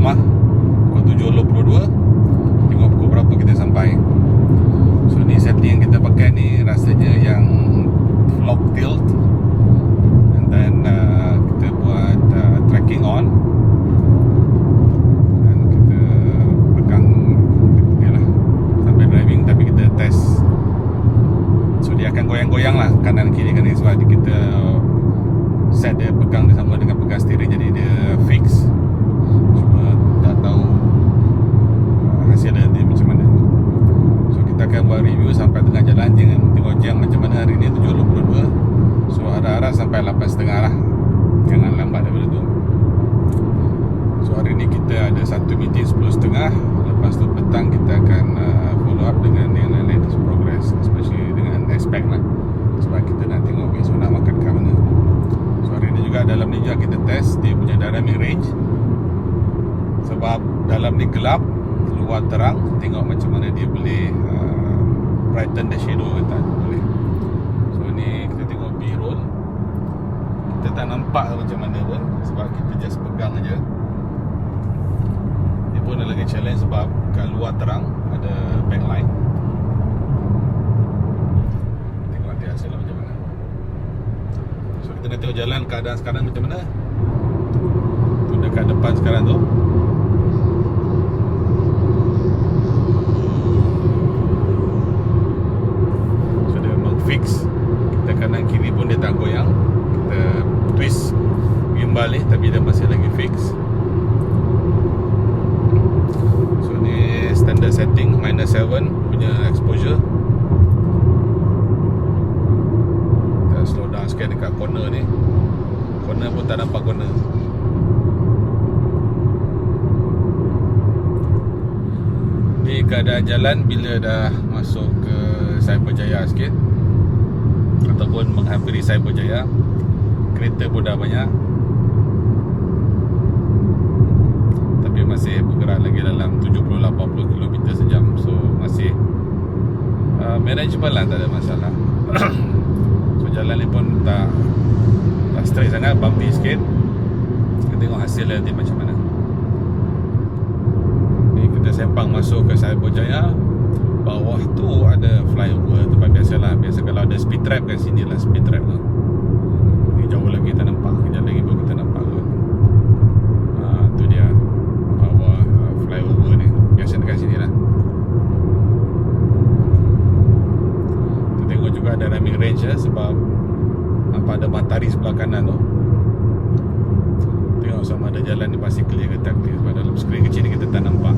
rumah pukul 7.22. Tengok pukul berapa kita sampai. So ni setting yang kita pakai ni rasanya yang lock tilt. And then kita buat tracking on. Dan kita pegang ni lah sampai driving, tapi kita test. So dia akan goyang-goyang lah kanan kiri sebab kita set dia pegang dia sama dengan pegang steering, jadi dia fix. Cuma tak tahu hasil dia macam mana. So kita akan buat review sampai tengah jalan. Jangan tengok jam macam mana hari ni 7.22. So harap-harap sampai 8.30 lah, jangan lambat daripada tu. So hari ni kita ada satu meeting 10.30. Lepas tu petang kita akan follow up dengan yang latest progress, especially dengan aspect lah, sebab kita nak tengok besok nak makan kat mana. So hari ni juga dalam ni juga kita test dia punya dynamic range. Sebab dalam ni gelap, luar terang, tengok macam mana dia boleh brighten the shadow ke tak boleh. So ni kita tengok B-roll, kita tak nampak macam mana pun sebab kita just pegang aja. Dia pun ada lagi challenge sebab kat luar terang ada backlight. Tengok dia hasil macam mana. So kita nak tengok jalan keadaan sekarang macam mana. Tu dekat depan sekarang tu. So dia memang fix. Kita kanan kiri pun dia tak goyang. Kita twist gimbal ni tapi dia masih lagi fix. So ni standard setting -7 punya exposure. Kita slow down sikit dekat corner ni. Corner pun tak nampak corner. Ni keadaan jalan bila dah masuk ke Cyberjaya sikit ataupun menghampiri Cyberjaya. Kereta pun dah banyak, tapi masih bergerak lagi dalam 70-80 km sejam. So masih manageable lah, tak ada masalah. So jalan ni pun tak straight sangat, bumpy sikit. Kita tengok hasil nanti macam mana. Ni kita sempang masuk ke Cyberjaya. Bawah tu ada flyover, tempat biasalah. Biasa kalau ada speed trap kat sini lah speed trap tu. Ni jauh lagi tak nampak, kejap lagi baru kita nampak kot. Tu dia bawah flyover ni. Biasa dekat sini lah. Kita tengok juga dynamic range ya, sebab nampak ada matahari sebelah kanan tu. Tengok sama ada jalan ni masih clear ke tak clear, sebab dalam skrin kecil ni kita tak nampak.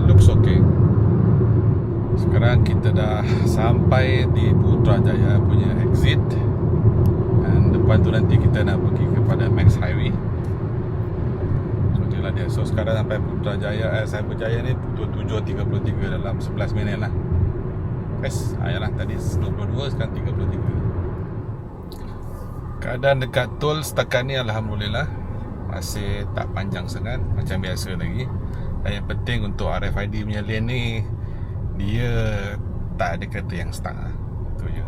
Looks okay. Sekarang kita dah sampai di Putrajaya punya exit. Dan depan tu nanti kita nak pergi kepada Max Highway. So inilah dia. So sekarang sampai Putrajaya, Cyberjaya ni pukul 7.33, dalam 11 minit lah. Ayalah tadi 22, sekarang 33. Keadaan dekat tol setakat ni alhamdulillah masih tak panjang sangat, macam biasa lagi. Dan yang penting untuk RFID punya lane ni, dia tak ada kereta yang stuck lah. Itu je.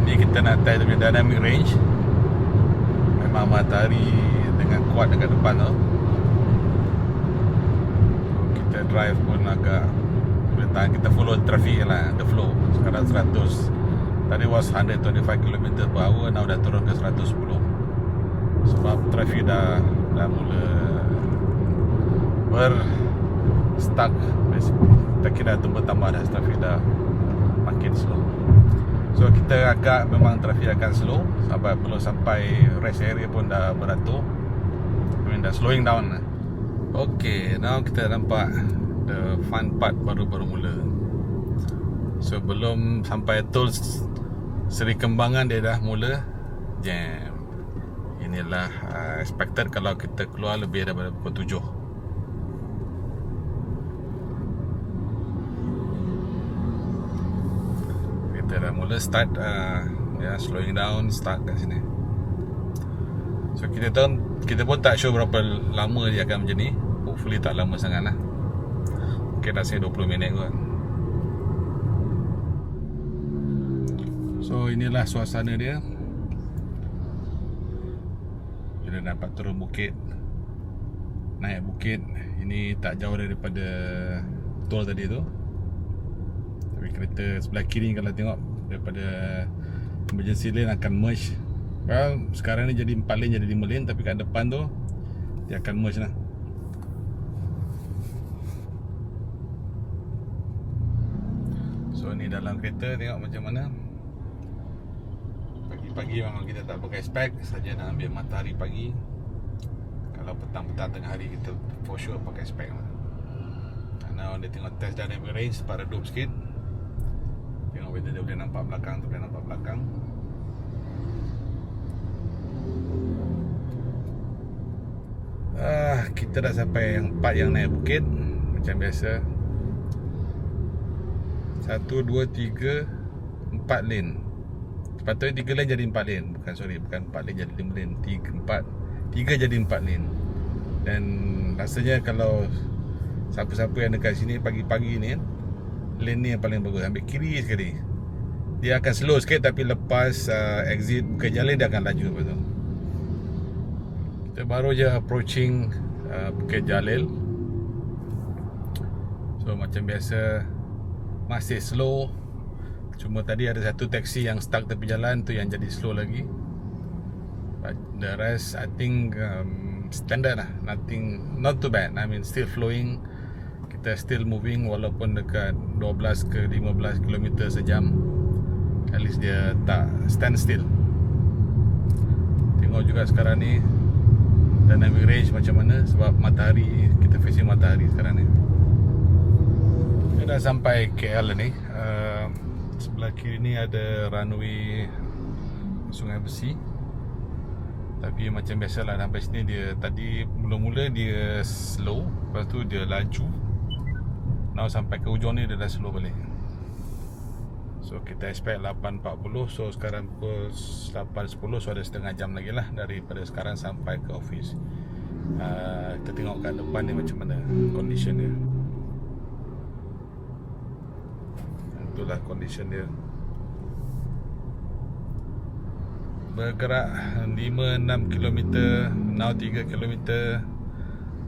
Ini kita nak test dia punya dynamic range. Memang matahari dengan kuat dekat depan tu. Kita drive pun agak boleh tahan. Kita follow traffic lah, the flow. Sekarang 100. Tadi was 125 km per hour, now dah turun ke 110. Sebab traffic dah mula stuck basically. Kita kira tambah dah, traffic dah makin slow. So kita agak memang traffic akan slow sampai belum sampai rest area pun dah beratur. Dah slowing down. Okay, now kita nampak the fun part baru mula. So belum sampai tol Seri Kembangan dia dah mula jam. Inilah expected kalau kita keluar lebih daripada pukul 7. Kita dah mula start slowing down, start kat sini. So kita pun tak sure berapa lama dia akan macam ni. Hopefully tak lama sangat lah. Mungkin dah 20 minit kot. So inilah suasana dia. bila dapat turun bukit, naik bukit. Ini tak jauh daripada tol tadi tu. Tapi kereta sebelah kiri kalau tengok daripada emergency lane akan merge. Well, sekarang ni jadi 4 lane jadi 5 lane, tapi kat depan tu dia akan merge lah. So ni dalam kereta tengok macam mana. Pagi-pagi memang kita tak pakai spek, saja nak ambil matahari pagi. Kalau petang-petang tengah hari kita for sure pakai spek lah. Now dia tengok test dynamic range, sempat redup sikit. Tengok whether dia boleh nampak belakang tu, boleh nampak belakang. Kita dah sampai yang part yang naik bukit. Macam biasa 1, 2, 3, 4 lane. Sepatutnya 3 lane jadi 4 lane. Bukan 4 lane jadi 5 lane. 3 jadi 4 lane. Dan rasanya kalau siapa-siapa yang dekat sini pagi-pagi ni, lane ni yang paling bagus. Ambil kiri sekali, dia akan slow sikit, tapi lepas exit Bukit Jalil dia akan laju. Lepas tu kita baru je approaching Bukit Jalil. So macam biasa masih slow. Cuma tadi ada satu taksi yang stuck tepi jalan, tu yang jadi slow lagi. But the rest I think standard lah. Nothing, not too bad. I mean still flowing. Kita still moving walaupun dekat 12 ke 15 km sejam. At least dia tak stand still. Tengok juga sekarang ni dynamic range macam mana, sebab matahari, kita facing matahari sekarang ni. Kita dah sampai KL ni. Sebelah kiri ni ada runway Sungai Besi. Tapi macam biasalah sampai sini dia tadi mula-mula dia slow, lepas tu dia laju. Now sampai ke hujung ni dia dah slow balik. So kita expect 8.40. So sekarang pukul 8.10. So ada setengah jam lagi lah daripada sekarang sampai ke office. Kita tengok kat depan ni macam mana condition dia. Itulah condition dia. Bergerak 5-6 km, now 3 km,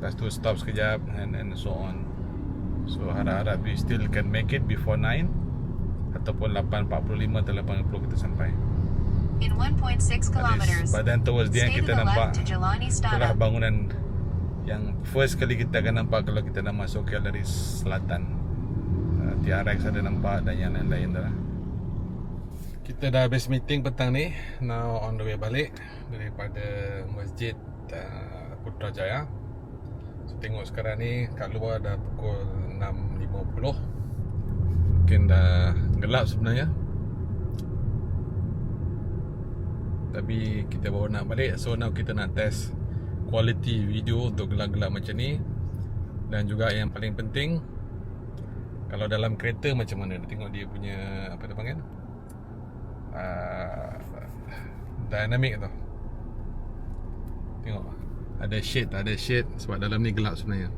lepas tu stop sekejap, and so on. So harap-harap we still can make it before 9 ataupun 8.45 atau 8.50 kita sampai. In 1.6 kilometers. Badan towards the end kita nampak itulah bangunan yang first kali kita akan nampak kalau kita nak masuk KL dari selatan. TRX ada nampak dan yang lain-lain dah. Kita dah habis meeting petang ni. Now on the way balik daripada Masjid Putrajaya. So tengok sekarang ni kat luar dah pukul 6.50. Mungkin dah gelap sebenarnya, tapi kita baru nak balik. So now kita nak test quality video untuk gelap-gelap macam ni. Dan juga yang paling penting, kalau dalam kereta macam mana. Tengok dia punya apa dia panggil, dynamic tu. Tengok ada shade sebab dalam ni gelap sebenarnya.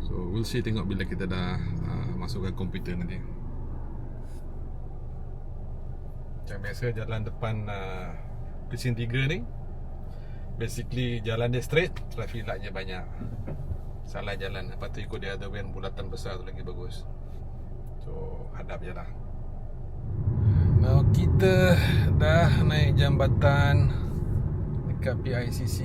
So we'll see, tengok bila kita dah masukkan komputer nanti. Macam biasa jalan depan precinct 3 ni, basically jalan dia straight, traffic light je banyak. Salah jalan, lepas tu ikut dia ada van bulatan besar tu lagi bagus. So hadap je lah. Now kita dah naik jambatan dekat PICC.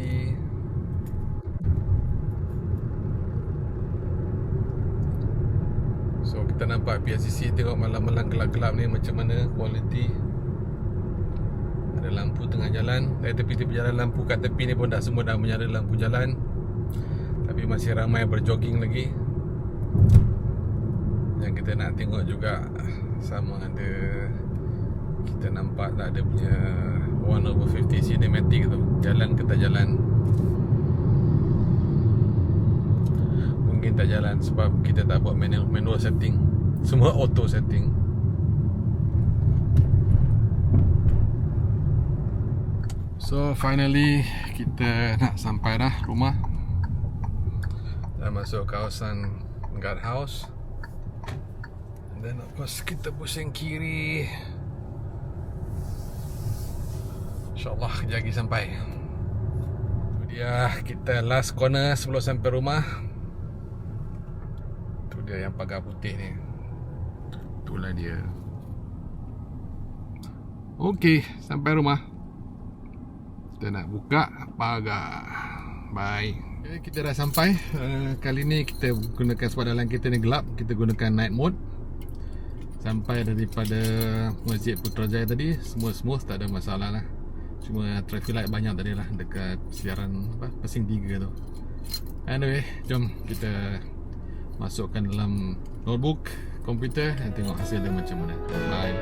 So kita nampak PICC, tengok malam-malam gelap-gelap ni macam mana quality. Ada lampu tengah jalan. Dari tepi-tepi jalan, lampu kat tepi ni pun dah semua dah menyala lampu jalan. Tapi masih ramai berjogging lagi. Yang kita nak tengok juga sama ada kita nampak tak ada punya 1/50 cinematic tu, jalan ke tak jalan. Mungkin tak jalan sebab kita tak buat manual setting, semua auto setting. So finally kita nak sampai dah rumah. Dah masuk kawasan guard house. And then of course kita pusing kiri. InsyaAllah kejap lagi sampai. dia, kita last corner sebelum sampai rumah. Tu dia yang pagar putih ni. Itulah dia. Okey, sampai rumah. Kita nak buka pagar. Bye. Okay, kita dah sampai. Kali ni kita gunakan, sebab dalam kita ni gelap, kita gunakan night mode. Sampai daripada Masjid Putrajaya tadi, semua smooth, tak ada masalah lah. Cuma traffic light banyak tadi lah dekat siaran Pesing 3 tu. Anyway, jom kita masukkan dalam notebook, komputer dan tengok hasil dia macam mana. Bye.